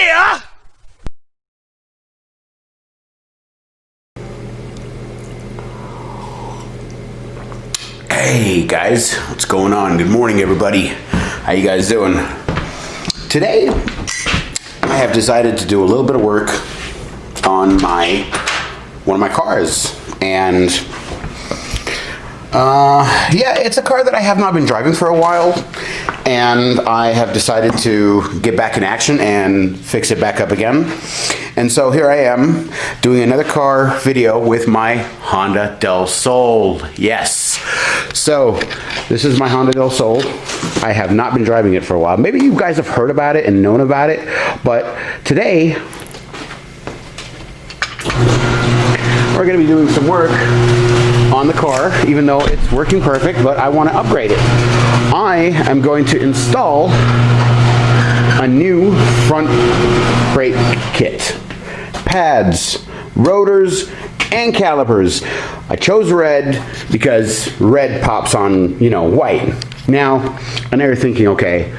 Yeah! Hey guys, what's going on? Good morning, everybody. How you guys doing? Today, I have decided to do a little bit of work on one of my cars, and yeah, it's a car that I have not been driving for a while, and I have decided to get back in action and fix it back up again. And so here I am doing another car video with my Honda Del Sol. Yes. So this is my Honda Del Sol. I have not been driving it for a while. Maybe you guys have heard about it and known about it, but today we're going to be doing some work on the car, even though it's working perfect, but I want to upgrade it. I am going to install a new front brake kit. Pads, rotors, and calipers. I chose red because red pops on, white. Now, I know you're thinking, okay,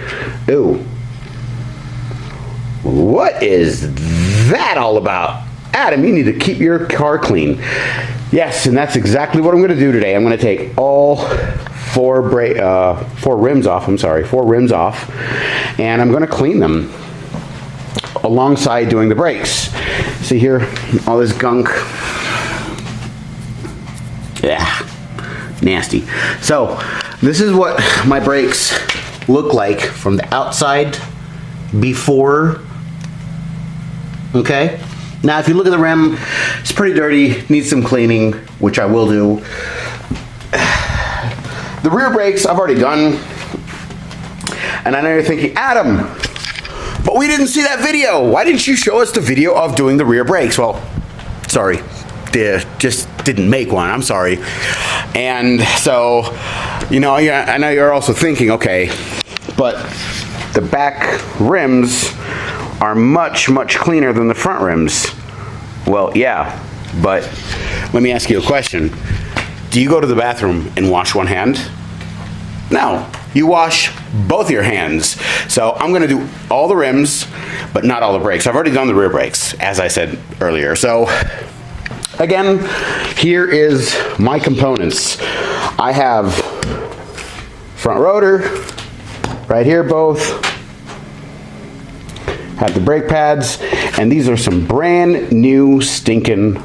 ooh, what is that all about? Adam, you need to keep your car clean. Yes, and that's exactly what I'm going to do today. I'm going to take all four rims off, and I'm going to clean them alongside doing the brakes. See here, all this gunk. Yeah, nasty. So, this is what my brakes look like from the outside before. Okay? Now, if you look at the rim, it's pretty dirty, needs some cleaning, which I will do. The rear brakes, I've already done. And I know you're thinking, Adam, but we didn't see that video. Why didn't you show us the video of doing the rear brakes? Well, sorry, just didn't make one, I'm sorry. And so, I know you're also thinking, okay, but the back rims are much, much cleaner than the front rims. Well, yeah, but let me ask you a question. Do you go to the bathroom and wash one hand? No, you wash both your hands. So I'm gonna do all the rims, but not all the brakes. I've already done the rear brakes, as I said earlier. So again, here is my components. I have front rotor, right here both. Have the brake pads, and these are some brand new stinking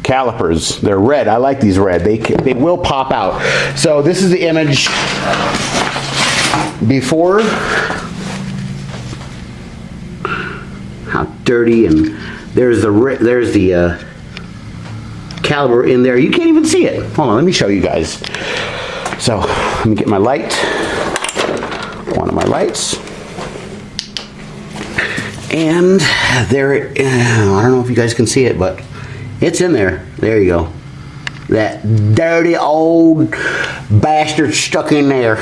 calipers. They're red. I like these red. They will pop out. So this is the image before. How dirty, and there's the caliper in there. You can't even see it. Hold on, let me show you guys. So let me get my light. One of my lights. And there, I don't know if you guys can see it, but it's in there. There you go. That dirty old bastard stuck in there.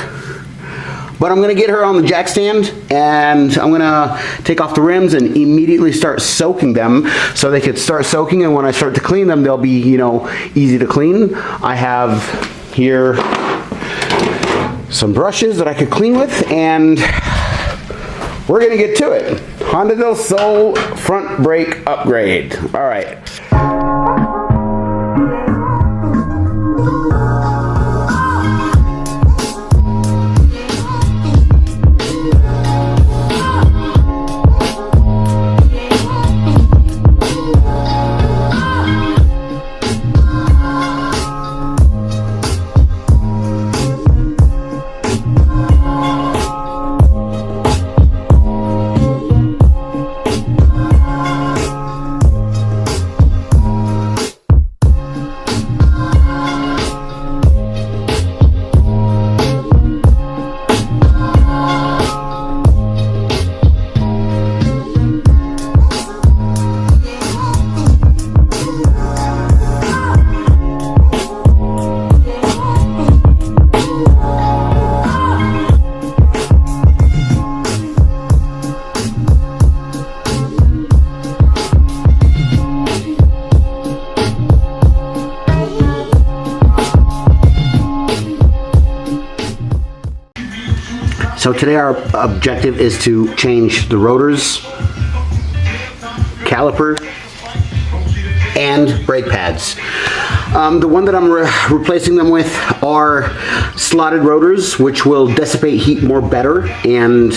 But I'm going to get her on the jack stand, and I'm going to take off the rims and immediately start soaking them so they could start soaking, and when I start to clean them, they'll be, easy to clean. I have here some brushes that I could clean with, and we're going to get to it. Honda Del Sol front brake upgrade. All right. So today our objective is to change the rotors caliper and brake pads. The one that I'm replacing them with are slotted rotors, which will dissipate heat more better and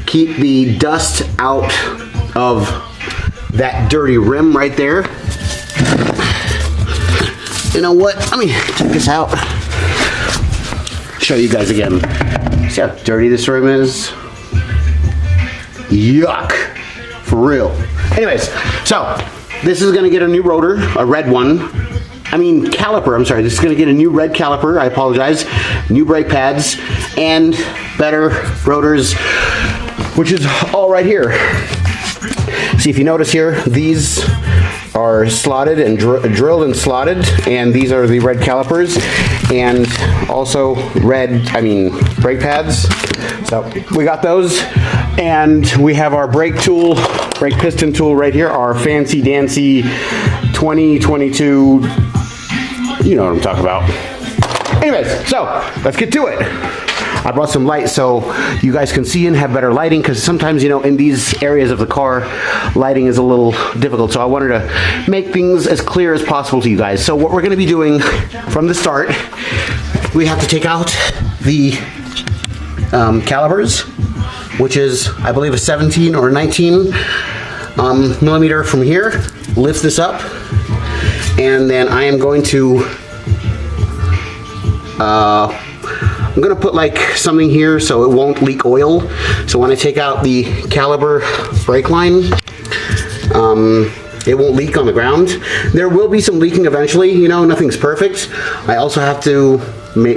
keep the dust out of that dirty rim right there. You know what? Let me check this out. Show you guys again. See how dirty this rim is? Yuck. For real. Anyways, so this is gonna get a new rotor, a red one. Caliper, I'm sorry. This is gonna get a new red caliper, I apologize. New brake pads and better rotors, which is all right here. See, if you notice here, these are slotted and drilled and slotted, and these are the red calipers, and also brake pads. So we got those, and we have our brake piston tool right here, our fancy dancy 2022, you know what I'm talking about. Anyways, so let's get to it. I brought some light so you guys can see and have better lighting, because sometimes, in these areas of the car, lighting is a little difficult. So I wanted to make things as clear as possible to you guys. So what we're going to be doing from the start, we have to take out the calipers, which is, I believe, a 17 or 19 millimeter from here. Lift this up, and then I am going to I'm gonna put like something here so it won't leak oil. So when I take out the caliper brake line, it won't leak on the ground. There will be some leaking eventually, nothing's perfect. I also have to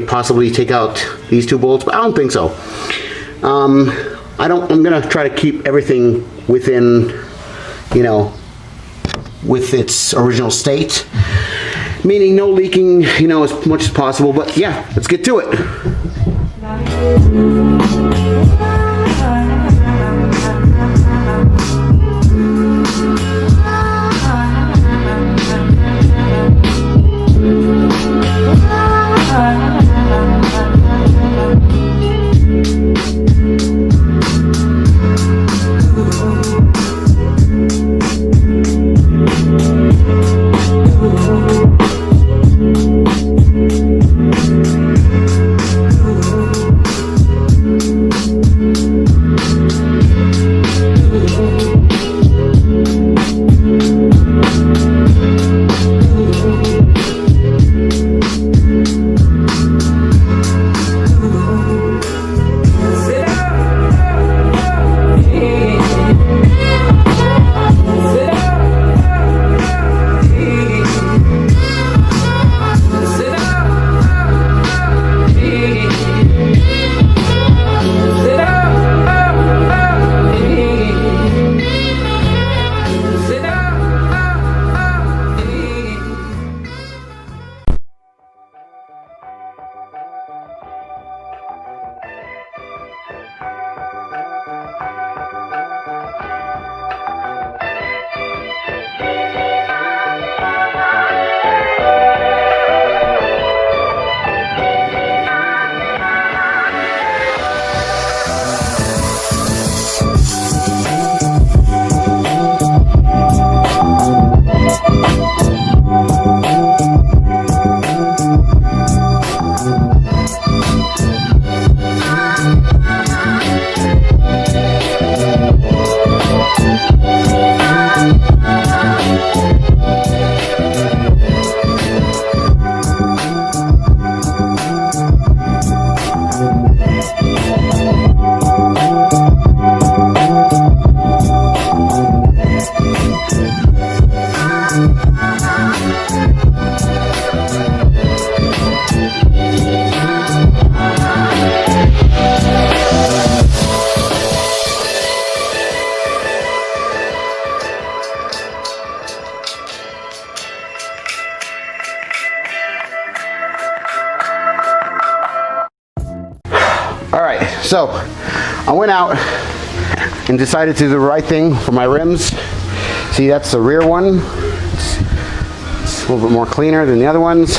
possibly take out these two bolts, but I don't think so. I'm gonna try to keep everything within, with its original state. Meaning no leaking, as much as possible, but yeah, let's get to it. So I went out and decided to do the right thing for my rims. See, that's the rear one. It's a little bit more cleaner than the other ones.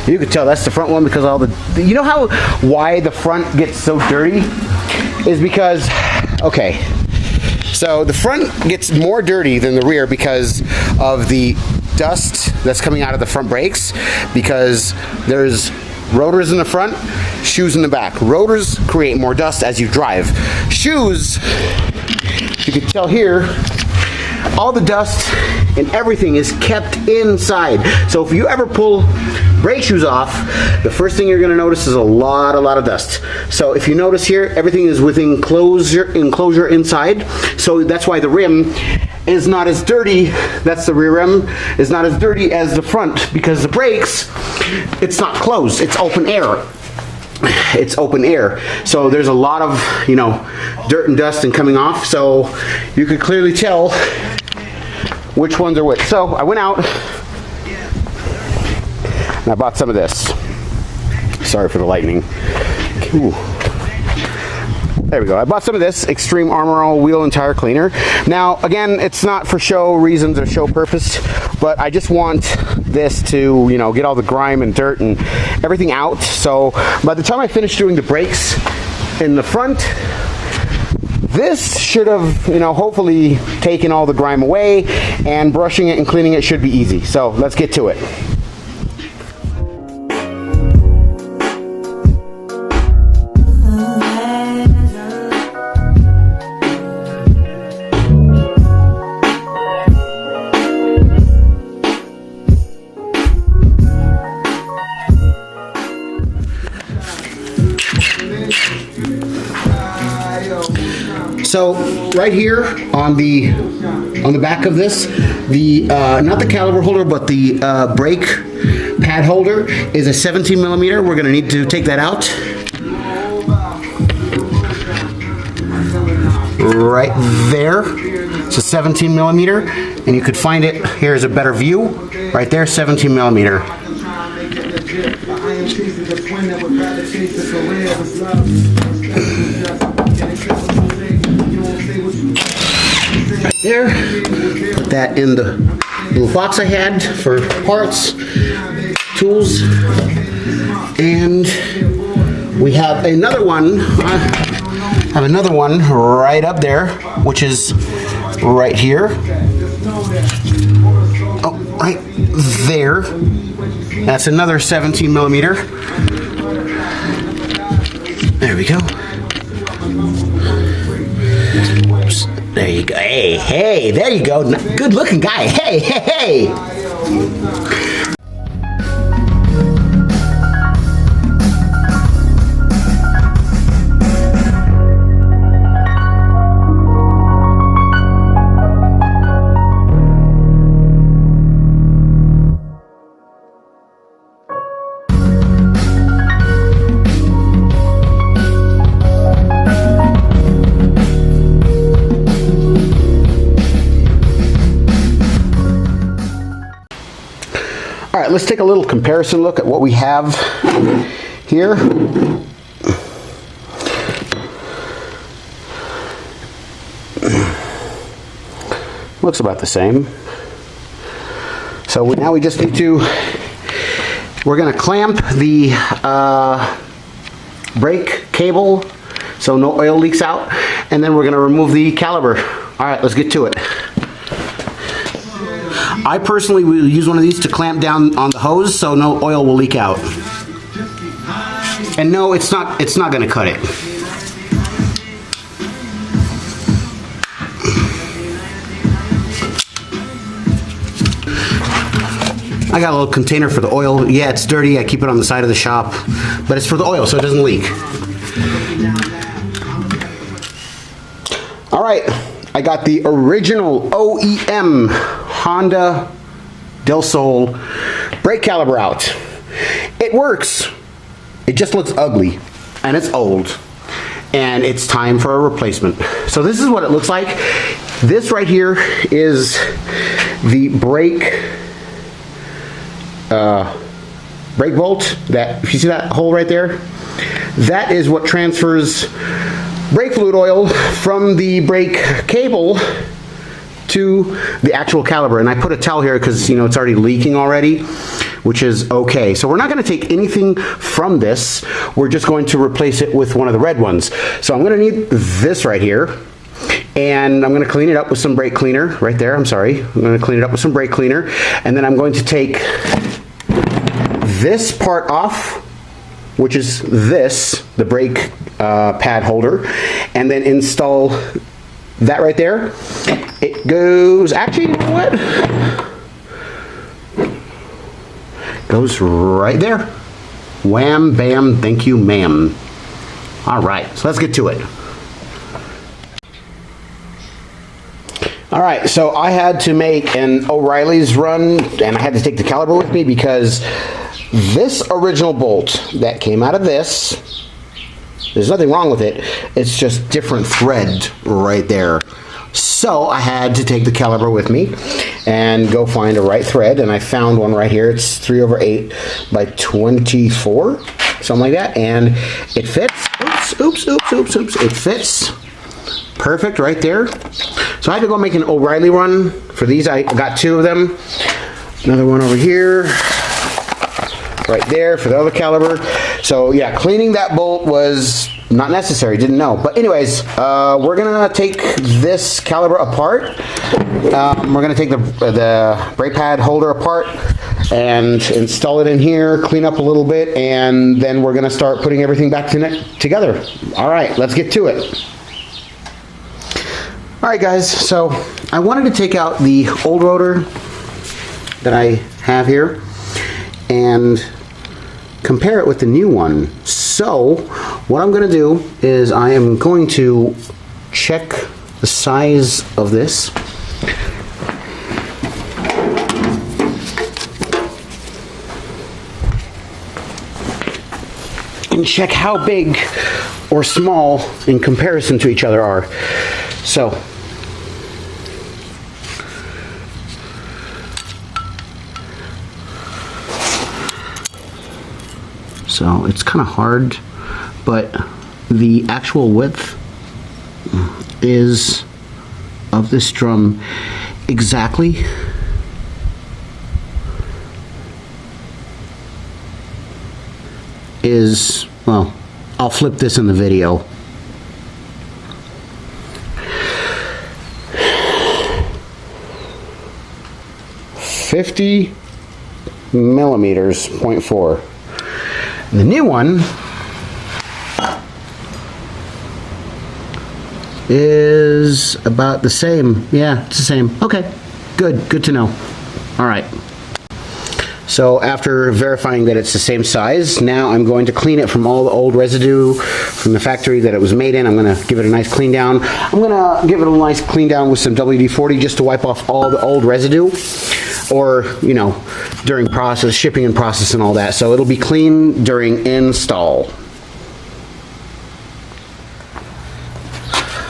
You can tell that's the front one because all the, you know why the front gets so dirty? Is because, okay, So the front gets more dirty than the rear because of the dust that's coming out of the front brakes, because there's rotors in the front, shoes in the back. Rotors create more dust as you drive. Shoes, you can tell here, all the dust and everything is kept inside. So if you ever pull brake shoes off, the first thing you're going to notice is a lot of dust. So if you notice here, everything is with enclosure inside. So that's why the rim is not as dirty. That's the rear rim, is not as dirty as the front, because the brakes, it's not closed, it's open air. It's open air. So there's a lot of, dirt and dust and coming off. So you could clearly tell which ones are which. So I went out and I bought some of this. Sorry for the lightning. Ooh. There we go. I bought some of this Extreme Armor All Wheel and Tire Cleaner. Now, again, it's not for show reasons or show purpose, but I just want this to, get all the grime and dirt and everything out. So by the time I finish doing the brakes in the front, this should have, hopefully taken all the grime away, and brushing it and cleaning it should be easy. So let's get to it. So right here on the back of this, the not the caliper holder, but the brake pad holder is a 17 millimeter. We're going to need to take that out. Right there, it's a 17 millimeter, and you could find it. Here's a better view. Right there, 17 millimeter. Right there, put that in the little box I had for parts, tools, and we have another one. I have another one right up there, which is right here. Oh, right there. That's another 17 millimeter. There we go. There you go. Hey, there you go. Good looking guy. Hey. All right, let's take a little comparison look at what we have here. Looks about the same. So now we just need to, we're going to clamp the brake cable so no oil leaks out, and then we're going to remove the caliper. All right, let's get to it. I personally will use one of these to clamp down on the hose so no oil will leak out. And no, it's not going to cut it. I got a little container for the oil. Yeah, it's dirty. I keep it on the side of the shop, but it's for the oil so it doesn't leak. All right, I got the original OEM Honda Del Sol brake caliper out. It works. It just looks ugly and it's old and it's time for a replacement. So this is what it looks like. This right here is the brake bolt. That, if you see that hole right there, that is what transfers brake fluid oil from the brake cable to the actual caliper. And I put a towel here because it's already leaking already, which is okay. So we're not going to take anything from this. We're just going to replace it with one of the red ones. So I'm going to need this right here. and I'm gonna clean it up with some brake cleaner right there. I'm sorry. I'm gonna clean it up with some brake cleaner, and then I'm going to take this part off, which is this, the brake pad holder, and then install that right there. It goes, actually, you know what? Goes right there. Wham, bam, thank you, ma'am. All right, so let's get to it. All right, so I had to make an O'Reilly's run, and I had to take the caliper with me because this original bolt that came out of this, there's nothing wrong with it, it's just different thread right there. So I had to take the caliper with me and go find a right thread, and I found one right here. It's 3/8 by 24, something like that, and it fits. Oops. It fits perfect right there. So I had to go make an O'Reilly run for these. I got 2 of them. Another one over here, right there for the other caliper. So yeah, cleaning that bolt was not necessary, didn't know. But anyways, we're gonna take this caliper apart. We're gonna take the brake pad holder apart and install it in here, clean up a little bit, and then we're gonna start putting everything back together. All right, let's get to it. All right, guys, so I wanted to take out the old rotor that I have here and compare it with the new one. So what I'm going to do is I am going to check the size of this. And check how big or small in comparison to each other are. So it's kind of hard, but the actual width is of this drum exactly is, well, I'll flip this in the video. .50 millimeters, 0.4. The new one is about the same. Yeah, it's the same. Okay, good to know. All right. So after verifying that it's the same size, now I'm going to clean it from all the old residue from the factory that it was made in. I'm going to give it a nice clean down. I'm going to give it a nice clean down with some WD-40 just to wipe off all the old residue, or, you know, during process, shipping and process and all that. So it'll be clean during install.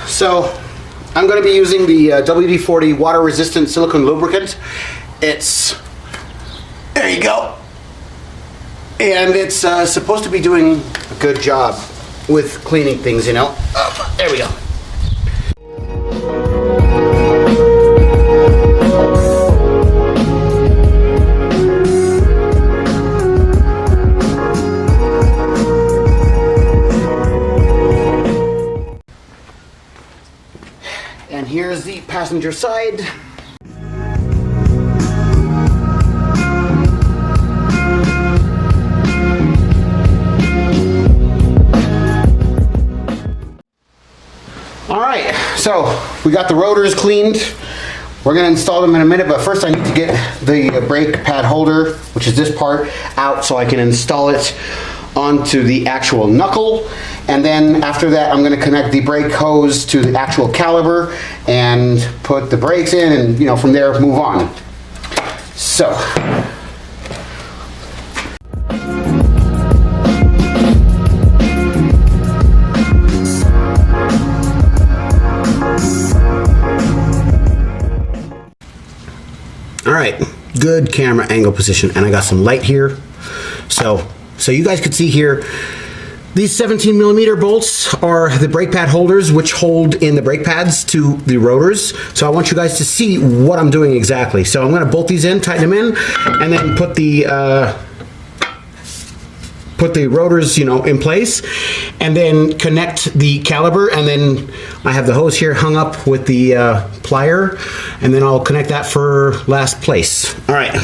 So I'm going to be using the WD-40 water resistant silicone lubricant. It's, there you go. And it's supposed to be doing a good job with cleaning things, you know. There we go. And here's the passenger side. All right, so we got the rotors cleaned. We're gonna install them in a minute, but first I need to get the brake pad holder, which is this part, out so I can install it onto the actual knuckle. And then after that, I'm gonna connect the brake hose to the actual caliper and put the brakes in, and, you know, from there move on. So. All right, good camera angle position, and I got some light here. So you guys could see here, these 17 millimeter bolts are the brake pad holders, which hold in the brake pads to the rotors. So I want you guys to see what I'm doing exactly. So I'm gonna bolt these in, tighten them in, and then put the put the rotors, in place, and then connect the caliper, and then I have the hose here hung up with the plier, and then I'll connect that for last place. All right.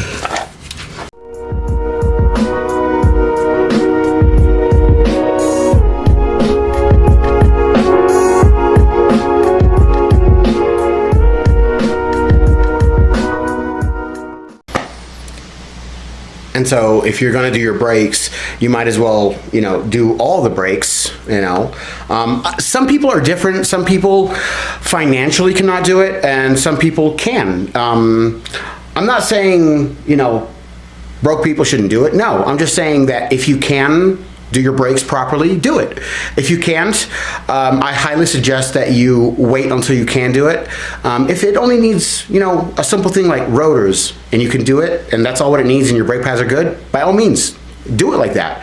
And so if you're going to do your brakes, you might as well, do all the brakes, Some people are different. Some people financially cannot do it, and some people can. I'm not saying, broke people shouldn't do it. No, I'm just saying that if you can do your brakes properly, do it. If you can't, I highly suggest that you wait until you can do it. If it only needs, a simple thing like rotors, and you can do it, and that's all what it needs, and your brake pads are good, by all means, do it like that.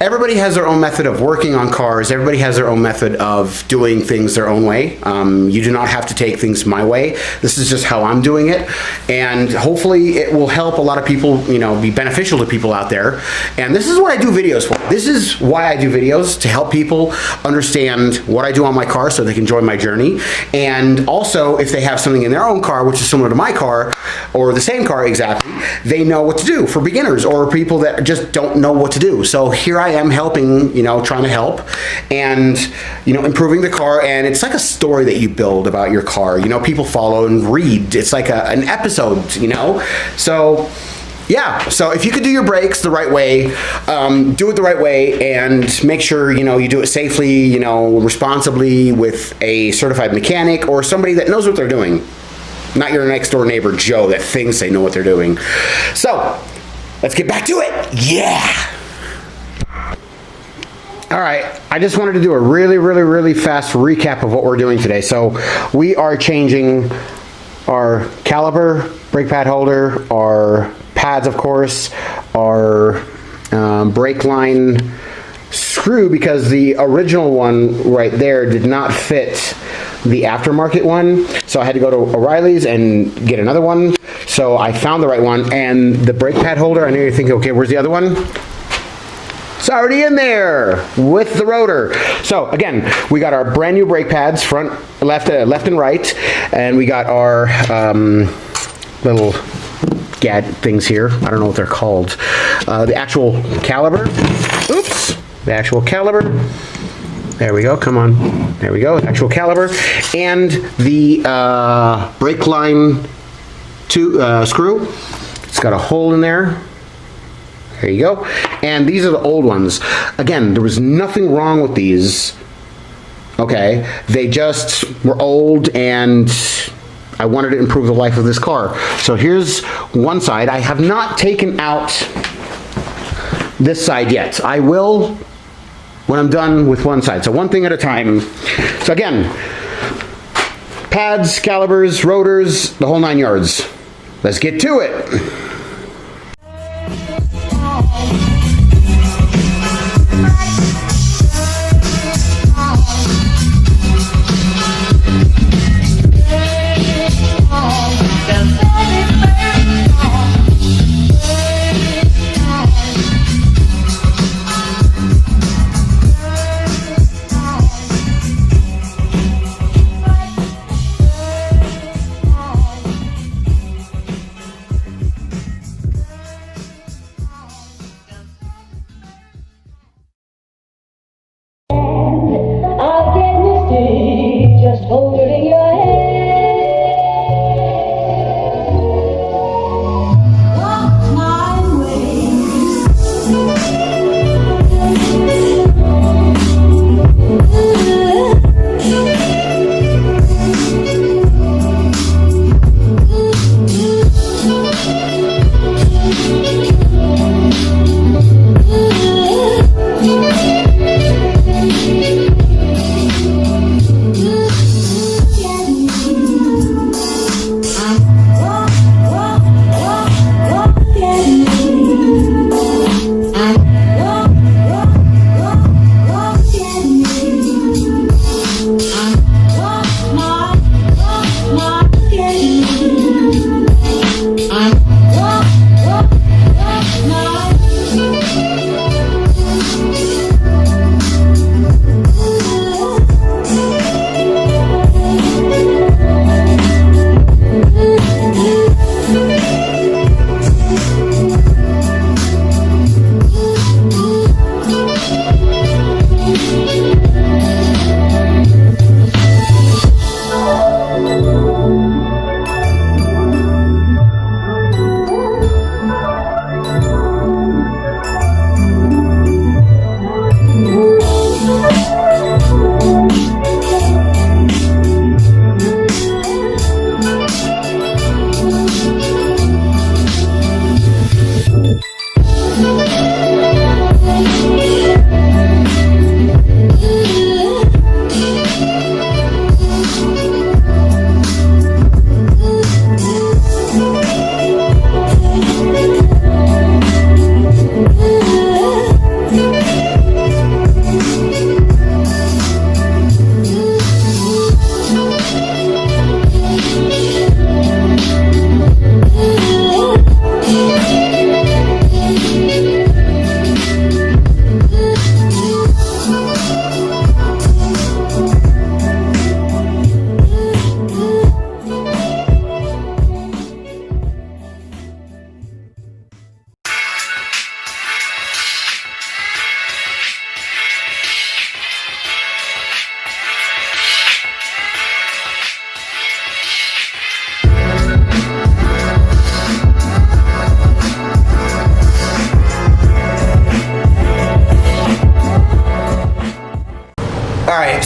Everybody has their own method of working on cars. Everybody has their own method of doing things their own way. You do not have to take things my way. This is just how I'm doing it. And hopefully it will help a lot of people, be beneficial to people out there. And this is what I do videos for. This is why I do videos, to help people understand what I do on my car so they can join my journey. And also, if they have something in their own car, which is similar to my car, or the same car exactly, they know what to do for beginners or people that just don't know what to do. So here I am helping, trying to help and, improving the car. And it's like a story that you build about your car. People follow and read. It's like an episode, So, yeah. So if you could do your brakes the right way, do it the right way, and make sure, you do it safely, responsibly with a certified mechanic or somebody that knows what they're doing. Not your next door neighbor, Joe, that thinks they know what they're doing. So, let's get back to it. Yeah. All right, I just wanted to do a really fast recap of what we're doing today. So we are changing our caliper, brake pad holder, our pads, of course, our brake line screw, because the original one right there did not fit the aftermarket one. So I had to go to O'Reilly's and get another one. So I found the right one, and the brake pad holder, I know you're thinking, okay, where's the other one? It's already in there with the rotor. So again, we got our brand new brake pads, front, left and right, and we got our little gad things here. I don't know what they're called. The actual caliper. Oops. The actual caliper. There we go. Come on. There we go. Actual caliper, and the brake line screw. It's got a hole in there. There you go. And these are the old ones. Again, there was nothing wrong with these. Okay, they just were old, and I wanted to improve the life of this car. So here's one side. I have not taken out this side yet. I will when I'm done with one side. So one thing at a time. So again, pads, calipers, rotors, the whole 9 yards. Let's get to it.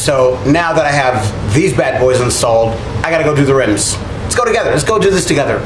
So now that I have these bad boys installed, I gotta go do the rims. Let's go together. Let's go do this together.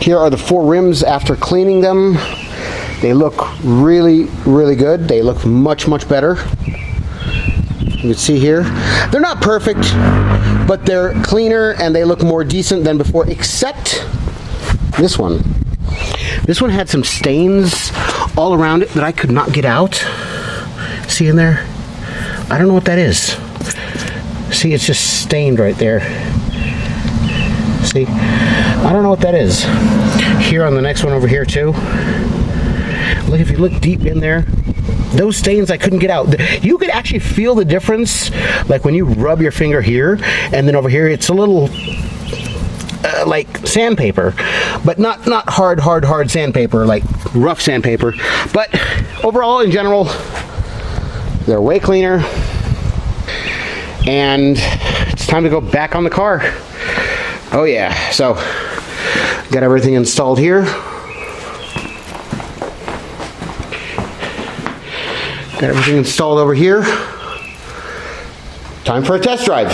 Here are the 4 rims after cleaning them. They look really, really good. They look much, much better. You can see here. They're not perfect, but they're cleaner and they look more decent than before, except this one. This one had some stains all around it that I could not get out. See in there? I don't know what that is. See, it's just stained right there. See? I don't know what that is. Here on the next one over here too. Look, if you look deep in there, those stains I couldn't get out. You could actually feel the difference, like when you rub your finger here, and then over here it's a little like sandpaper, but not hard sandpaper, like rough sandpaper. But overall, in general, they're way cleaner, and it's time to go back on the car. Oh yeah, so got everything installed here. Got everything installed over here. Time for a test drive.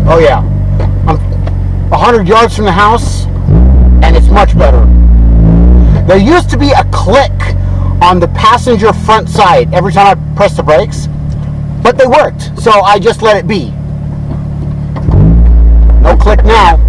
Oh yeah, I'm 100 yards from the house, and it's much better. There used to be a click on the passenger front side every time I pressed the brakes, but they worked, so I just let it be. No click now.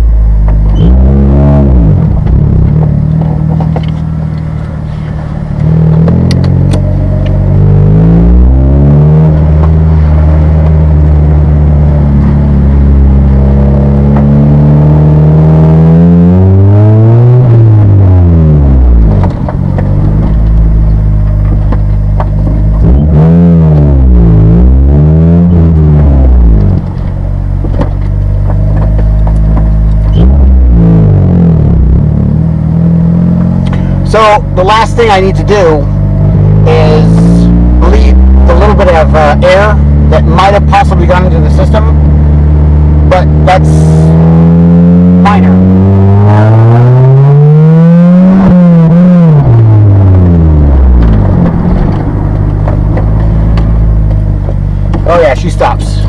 So the last thing I need to do is bleed the little bit of air that might have possibly gone into the system, but that's minor. Oh yeah, she stops.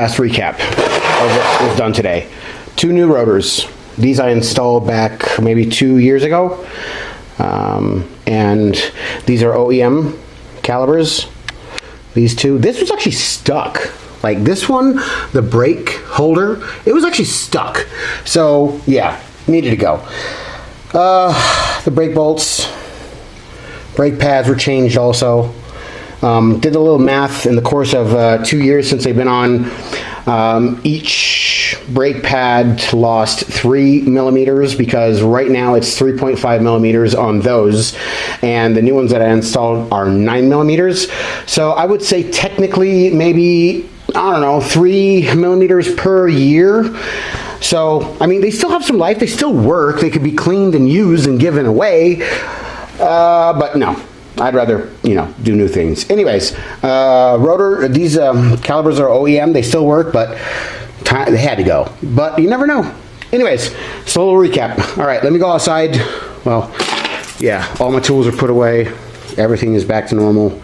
fast recap of what was done today. 2 new rotors. These I installed back maybe 2 years ago. And these are OEM calipers. These 2. This was actually stuck. Like this one, the brake holder, it was actually stuck. So yeah, needed to go. The brake bolts, brake pads were changed also. Did a little math in the course of 2 years since they've been on. Each brake pad lost 3 millimeters because right now it's 3.5 millimeters on those, and the new ones that I installed are 9 millimeters. So I would say technically maybe, I don't know, 3 millimeters per year. So, I mean, they still have some life. They still work. They could be cleaned and used and given away. But no, I'd rather, you know, do new things. Anyways, these calipers are OEM. They still work, but they had to go. But you never know. Anyways, so a little recap. All right, let me go outside. Well, yeah, all my tools are put away. Everything is back to normal.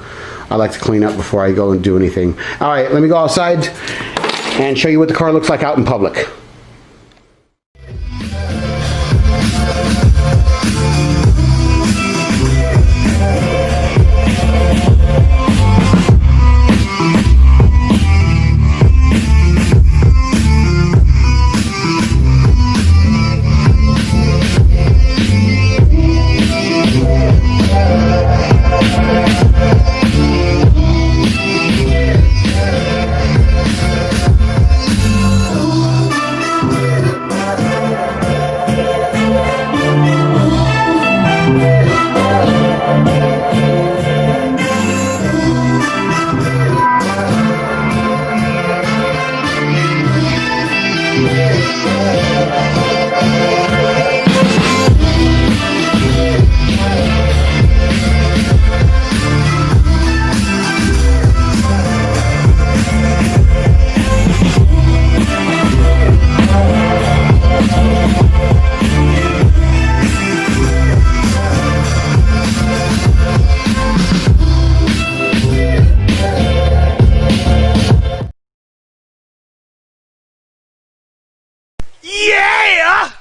I like to clean up before I go and do anything. All right, let me go outside and show you what the car looks like out in public. Yeah!